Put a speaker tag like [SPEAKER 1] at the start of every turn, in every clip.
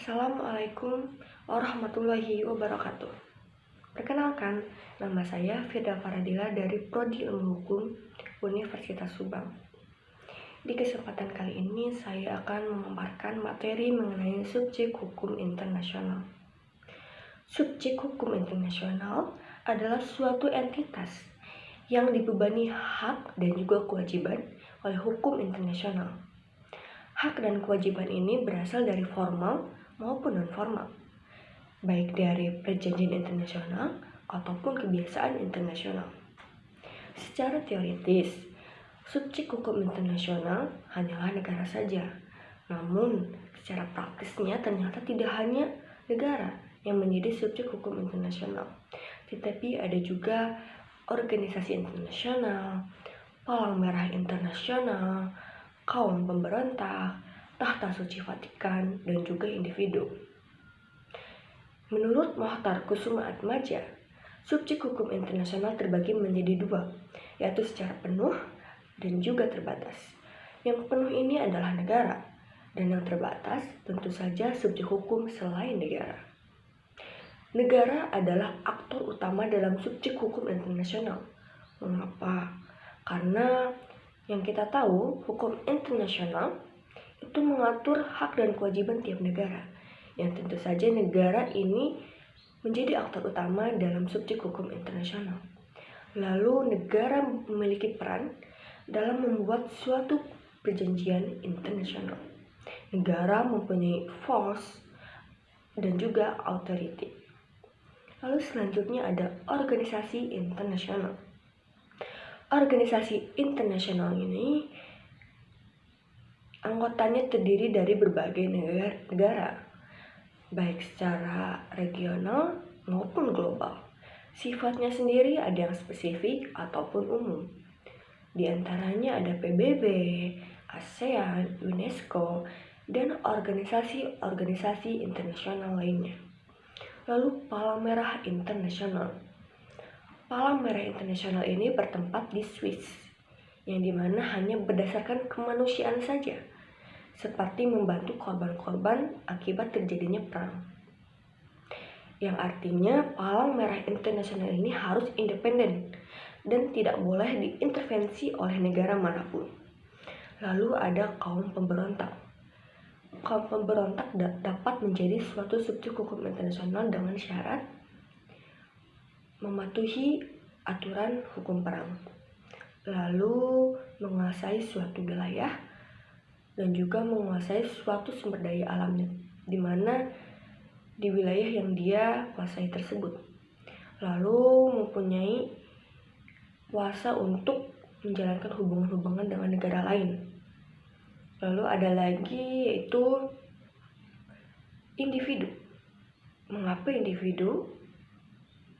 [SPEAKER 1] Assalamualaikum warahmatullahi wabarakatuh. Perkenalkan, nama saya Firda Faradila dari Prodi Ilmu Hukum Universitas Subang. Di kesempatan kali ini saya akan memaparkan materi mengenai subjek hukum internasional. Subjek hukum internasional adalah suatu entitas yang dibebani hak dan juga kewajiban oleh hukum internasional. Hak dan kewajiban ini berasal dari formal maupun non-formal, baik dari perjanjian internasional ataupun kebiasaan internasional. Secara teoritis, subjek hukum internasional hanyalah negara saja. Namun, secara praktisnya ternyata tidak hanya negara yang menjadi subjek hukum internasional, tetapi ada juga organisasi internasional, Palang Merah Internasional, kaum pemberontak, Tahta Suci Vatikan, dan juga individu. Menurut Mohtar Kusumaatmadja, subjek hukum internasional terbagi menjadi dua, yaitu secara penuh dan juga terbatas. Yang penuh ini adalah negara, dan yang terbatas tentu saja subjek hukum selain negara. Negara adalah aktor utama dalam subjek hukum internasional. Mengapa? Karena yang kita tahu, hukum internasional itu mengatur hak dan kewajiban tiap negara, yang tentu saja negara ini menjadi aktor utama dalam subjek hukum internasional. Lalu negara memiliki peran dalam membuat suatu perjanjian internasional. Negara mempunyai force dan juga authority. Lalu selanjutnya ada organisasi internasional. Organisasi internasional ini anggotanya terdiri dari berbagai negara, baik secara regional maupun global. Sifatnya sendiri ada yang spesifik ataupun umum. Di antaranya ada PBB, ASEAN, UNESCO, dan organisasi-organisasi internasional lainnya. Lalu Palang Merah Internasional. Palang Merah Internasional ini bertempat di Swiss, yang dimana hanya berdasarkan kemanusiaan saja, seperti membantu korban-korban akibat terjadinya perang. Yang artinya Palang Merah Internasional ini harus independen dan tidak boleh diintervensi oleh negara manapun. Lalu ada kaum pemberontak. Kaum pemberontak dapat menjadi suatu subjek hukum internasional dengan syarat mematuhi aturan hukum perang, lalu menguasai suatu wilayah dan juga menguasai suatu sumber daya alamnya, di mana di wilayah yang dia kuasai tersebut, lalu mempunyai kuasa untuk menjalankan hubungan-hubungan dengan negara lain. Lalu ada lagi yaitu individu. Mengapa individu?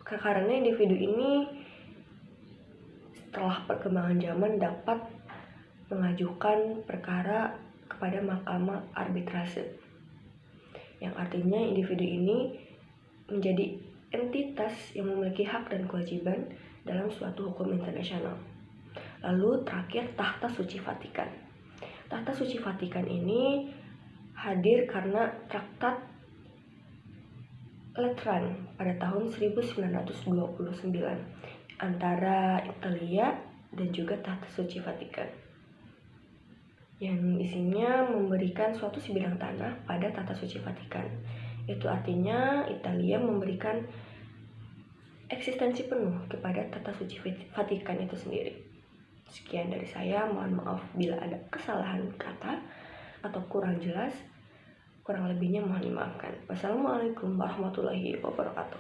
[SPEAKER 1] Karena individu ini setelah perkembangan zaman dapat mengajukan perkara kepada mahkamah arbitrase, yang artinya individu ini menjadi entitas yang memiliki hak dan kewajiban dalam suatu hukum internasional. Lalu terakhir Tahta Suci Vatikan. Tahta Suci Vatikan ini hadir karena Traktat Lateran pada tahun 1929 antara Italia dan juga Tahta Suci Vatikan, yang isinya memberikan suatu sebidang tanah pada Tahta Suci Vatikan. Itu artinya Italia memberikan eksistensi penuh kepada Tahta Suci Vatikan itu sendiri. Sekian dari saya, mohon maaf bila ada kesalahan kata atau kurang jelas. Kurang lebihnya mohon dimaafkan. Wassalamualaikum warahmatullahi wabarakatuh.